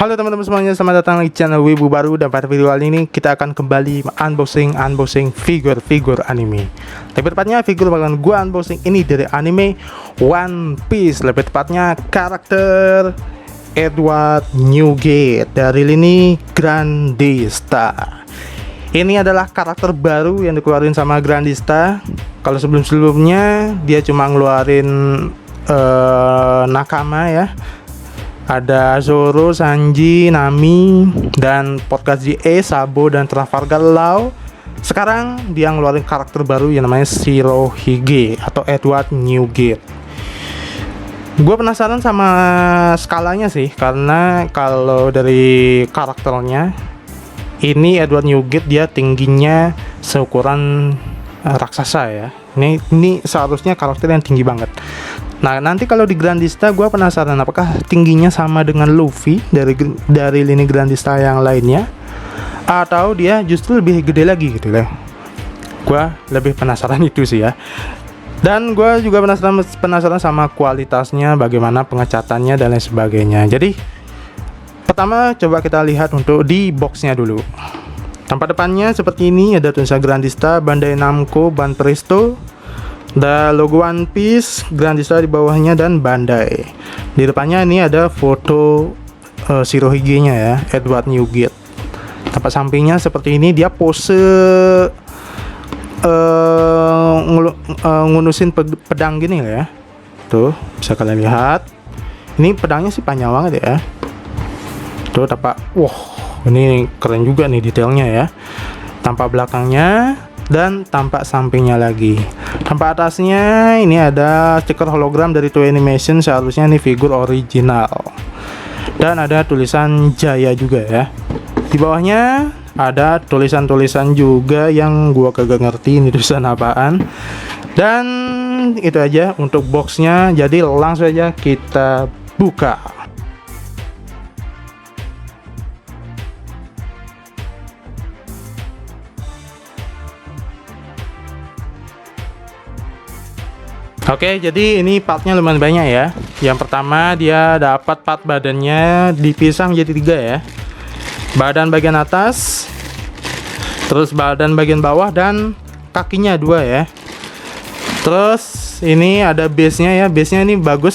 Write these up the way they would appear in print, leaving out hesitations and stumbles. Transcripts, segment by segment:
Halo teman-teman semuanya, selamat datang di channel Wibu Baru. Dan pada video kali ini kita akan kembali unboxing figur anime. Lebih tepatnya figur bakalan gua unboxing ini dari anime One Piece. Lebih tepatnya karakter Edward Newgate dari lini Grandista. Ini adalah karakter baru yang dikeluarin sama Grandista. Kalau sebelum-sebelumnya dia cuma ngeluarin nakama ya. Ada Zoro, Sanji, Nami, dan Podcast GE, Sabo, dan Trafalgar Law. Sekarang dia ngeluarin karakter baru yang namanya Shirohige atau Edward Newgate. Gue penasaran sama skalanya sih, karena kalau dari karakternya ini Edward Newgate dia tingginya seukuran raksasa ya. Ini seharusnya karakter yang tinggi banget. Nah, nanti kalau di Grandista gue penasaran apakah tingginya sama dengan Luffy dari lini Grandista yang lainnya, atau dia justru lebih gede lagi gitu lah. Gue lebih penasaran itu sih ya. Dan gue juga penasaran sama kualitasnya, bagaimana pengecatannya dan lain sebagainya. Jadi pertama coba kita lihat untuk di boxnya dulu. Tampak depannya seperti ini, ada tulisan Grandista, Bandai Namco, Ban Presto, ada logo One Piece, Grandista di bawahnya, dan Bandai. Di depannya ini ada foto Shirohige-nya ya, Edward Newgate. Tempat sampingnya seperti ini, dia pose ngunusin pedang gini ya. Tuh, bisa kalian lihat. Ini pedangnya sih panjang banget ya. Tuh, tampak, wah, ini keren juga nih detailnya ya. Tampak belakangnya dan tampak sampingnya lagi. Tampak atasnya ini ada stiker hologram dari Toei Animation, seharusnya ini figur original. Dan ada tulisan Jaya juga ya. Di bawahnya ada tulisan-tulisan juga yang gua kagak ngerti ini tulisan apaan. Dan itu aja untuk boxnya. Jadi langsung aja kita buka. Oke, jadi ini partnya lumayan banyak ya. Yang pertama dia dapat part badannya dipisah menjadi 3 ya. Badan bagian atas, terus badan bagian bawah, dan kakinya 2 ya. Terus ini ada base-nya ya. Base-nya ini bagus.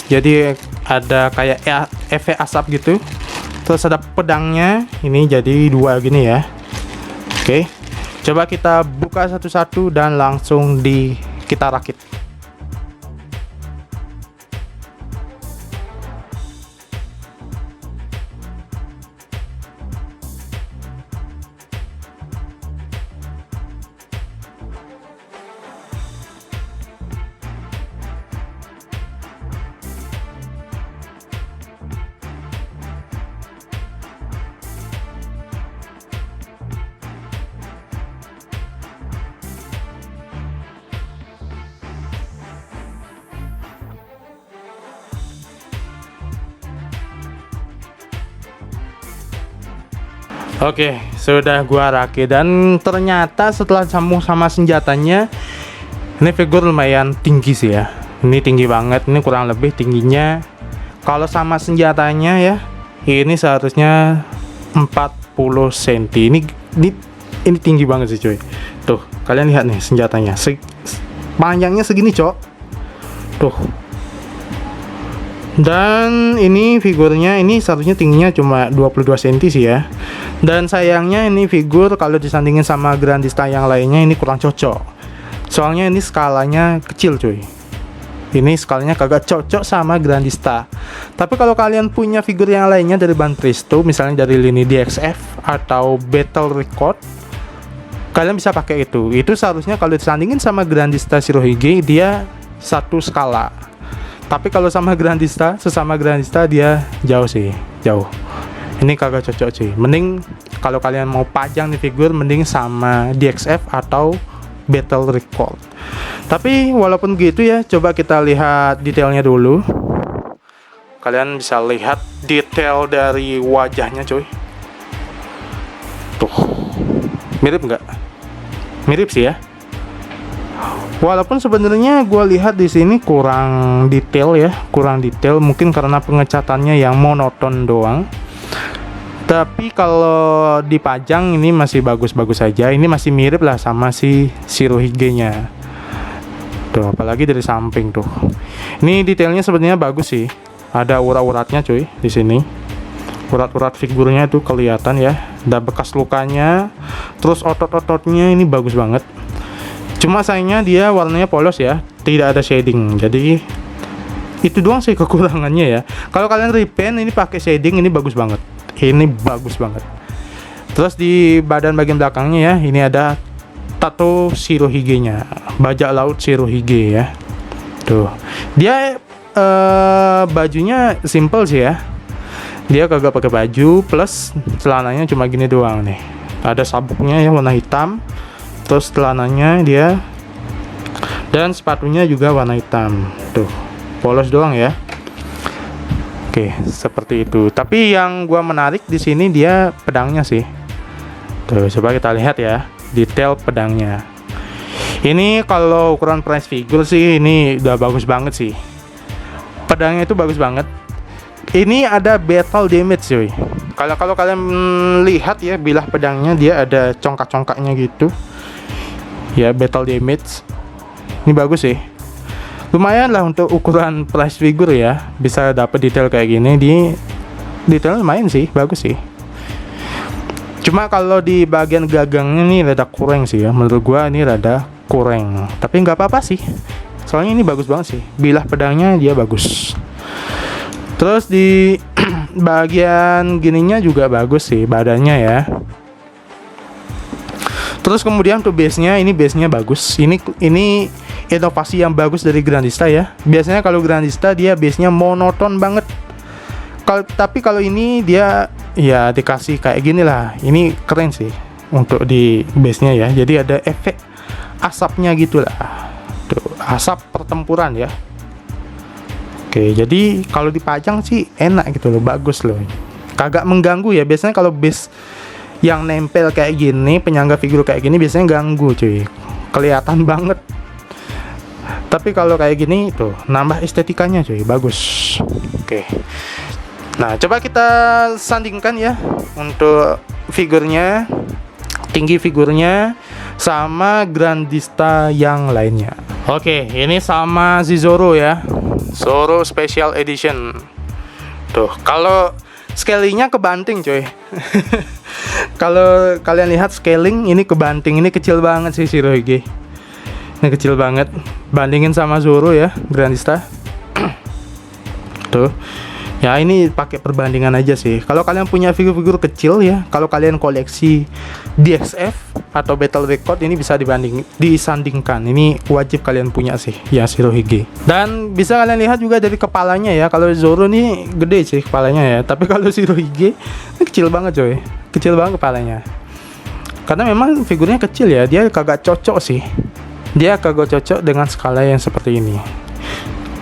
Jadi ada kayak efek asap gitu. Terus ada pedangnya. Ini jadi 2 gini ya. Oke. Coba kita buka satu-satu dan langsung kita rakit. Oke, sudah gua rakit dan ternyata setelah sambung sama senjatanya, ini figur lumayan tinggi sih ya. Ini tinggi banget, ini kurang lebih tingginya kalau sama senjatanya ya, ini seharusnya 40 cm. Ini tinggi banget sih cuy. Tuh, kalian lihat nih senjatanya. Panjangnya segini, Cok. Tuh. Dan ini figurnya ini seharusnya tingginya cuma 22 cm sih ya. Dan sayangnya ini figur kalau disandingin sama Grandista yang lainnya ini kurang cocok. Soalnya ini skalanya kecil cuy. Ini skalanya kagak cocok sama Grandista. Tapi kalau kalian punya figur yang lainnya dari Ban Presto, misalnya dari lini DXF atau Battle Record, kalian bisa pakai itu. Itu seharusnya kalau disandingin sama Grandista Shirohige dia satu skala. Tapi kalau sama Grandista, sesama Grandista dia jauh sih, jauh. Ini kagak cocok cuy. Mending kalau kalian mau pajang nih figur, mending sama DXF atau Battle Record. Tapi walaupun gitu ya, coba kita lihat detailnya dulu. Kalian bisa lihat detail dari wajahnya cuy. Tuh, mirip nggak? Mirip sih ya. Walaupun sebenarnya gue lihat di sini kurang detail ya, kurang detail, mungkin karena pengecatannya yang monoton doang. Tapi kalau dipajang ini masih bagus-bagus saja. Ini masih mirip lah sama si Shirohige-nya. Tuh, apalagi dari samping tuh. Ini detailnya sebenarnya bagus sih. Ada urat-uratnya cuy di sini. Urat-urat figurnya itu kelihatan ya. Ada bekas lukanya. Terus otot-ototnya ini bagus banget. Cuma sayangnya dia warnanya polos ya, tidak ada shading. Jadi itu doang sih kekurangannya ya. Kalau kalian repaint ini pakai shading ini bagus banget. Ini bagus banget. Terus di badan bagian belakangnya ya, ini ada tato Shirohige-nya, bajak laut Shirohige ya. Tuh. Dia bajunya simple sih ya. Dia kagak pakai baju, plus celananya cuma gini doang nih. Ada sabuknya ya warna hitam. Terus celananya dia dan sepatunya juga warna hitam. Tuh, polos doang ya. Oke, seperti itu. Tapi yang gua menarik di sini dia pedangnya sih. Tuh, coba kita lihat ya, detail pedangnya. Ini kalau ukuran price figure sih ini udah bagus banget sih. Pedangnya itu bagus banget. Ini ada battle damage cuy. Kalau kalian lihat ya bilah pedangnya dia ada congkak-congkaknya gitu. Ya, battle damage. Ini bagus sih. Lumayan lah untuk ukuran price figure ya. Bisa dapat detail kayak gini. Detail lumayan sih, bagus sih. Cuma kalau di bagian gagangnya nih rada kurang sih ya. Menurut gua ini rada kurang. Tapi nggak apa-apa sih. Soalnya ini bagus banget sih. Bilah pedangnya dia bagus. Terus di bagian gininya juga bagus sih badannya ya. Terus kemudian untuk base-nya, ini base-nya bagus. Ini inovasi yang bagus dari Grandista ya. Biasanya kalau Grandista dia base-nya monoton banget. Tapi kalau ini dia ya dikasih kayak gini lah. Ini keren sih untuk di base-nya ya. Jadi ada efek asapnya gitu lah. Tuh, asap pertempuran ya. Oke, jadi kalau dipajang sih enak gitu loh, bagus loh. Kagak mengganggu ya. Biasanya kalau base yang nempel kayak gini, penyangga figur kayak gini biasanya ganggu cuy, kelihatan banget. Tapi kalau kayak gini tuh nambah estetikanya cuy, bagus. Oke. Nah, coba kita sandingkan ya untuk figurnya, tinggi figurnya sama Grandista yang lainnya. Oke, ini sama si Zoro ya, Zoro Special Edition. Tuh, kalau scalingnya kebanting cuy. Kalau kalian lihat scaling ini kebanting, ini kecil banget sih Shirohige. Ini kecil banget. Bandingin sama Zoro ya, Grandista. Tuh. Ya ini pakai perbandingan aja sih. Kalau kalian punya figur-figur kecil ya, kalau kalian koleksi DXF atau Battle Record ini bisa disandingkan. Ini wajib kalian punya sih ya Shirohige. Dan bisa kalian lihat juga dari kepalanya ya. Kalau Zoro nih gede sih kepalanya ya, tapi kalau Shirohige ini kecil banget coy. Kecil banget kepalanya. Karena memang figurnya kecil ya, dia kagak cocok sih. Dia kagak cocok dengan skala yang seperti ini.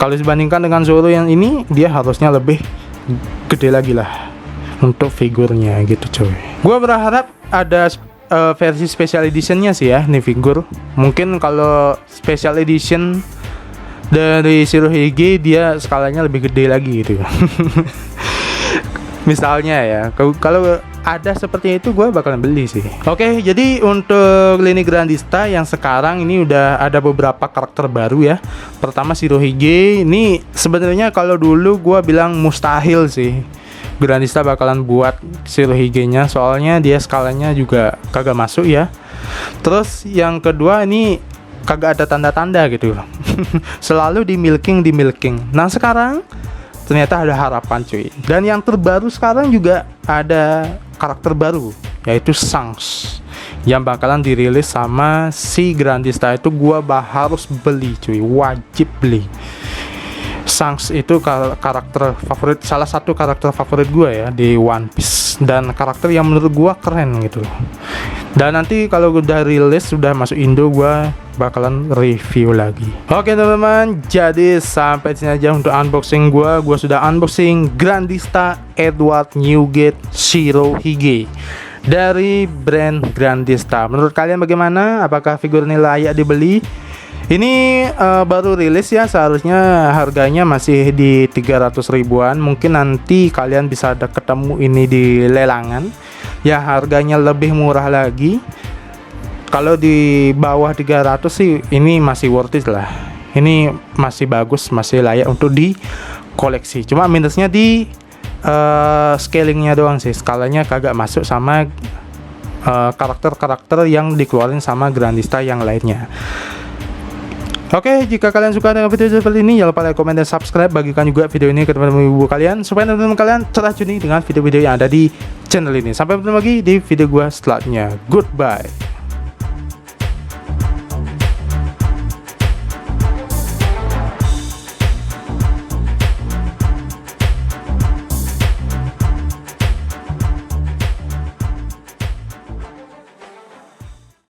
Kalau dibandingkan dengan Zoro yang ini, dia harusnya lebih gede lagi lah untuk figurnya gitu coy. Gua berharap ada versi special editionnya sih ya, nih figur. Mungkin kalau special edition dari Shirohige dia skalanya lebih gede lagi gitu. Misalnya ya, kalau ada seperti itu gue bakalan beli sih. Oke, jadi untuk lini Grandista yang sekarang ini udah ada beberapa karakter baru ya. Pertama Shirohige, ini sebenarnya kalau dulu gue bilang mustahil sih Grandista bakalan buat Shirohige-nya, soalnya dia skalanya juga kagak masuk ya. Terus yang kedua ini kagak ada tanda-tanda gitu. Selalu di milking. Nah sekarang ternyata ada harapan cuy. Dan yang terbaru sekarang juga ada karakter baru, yaitu Shanks, yang bakalan dirilis sama si Grandista. Itu gua harus beli cuy, wajib beli. Shanks itu karakter favorit, salah satu karakter favorit gua ya di One Piece, dan karakter yang menurut gua keren gitu. Dan nanti kalau udah rilis, sudah masuk Indo, gua bakalan review lagi. Oke teman-teman, jadi sampai sini aja untuk unboxing gua. Gua sudah unboxing Grandista Edward Newgate Shirohige dari brand Grandista. Menurut kalian bagaimana? Apakah figur ini layak dibeli? Ini baru rilis ya, seharusnya harganya masih di 300 ribuan. Mungkin nanti kalian bisa ada ketemu ini di lelangan ya, harganya lebih murah lagi. Kalau di bawah 300 sih ini masih worth it lah. Ini masih bagus, masih layak untuk di koleksi. Cuma minusnya di scalingnya doang sih, skalanya kagak masuk sama karakter-karakter yang dikeluarin sama Grandista yang lainnya. Oke, jika kalian suka dengan video seperti ini, jangan lupa like, komen, dan subscribe. Bagikan juga video ini ke teman-teman ibu kalian supaya teman-teman kalian teracuni dengan video-video yang ada di channel ini. Sampai bertemu lagi di video gua selanjutnya. Goodbye.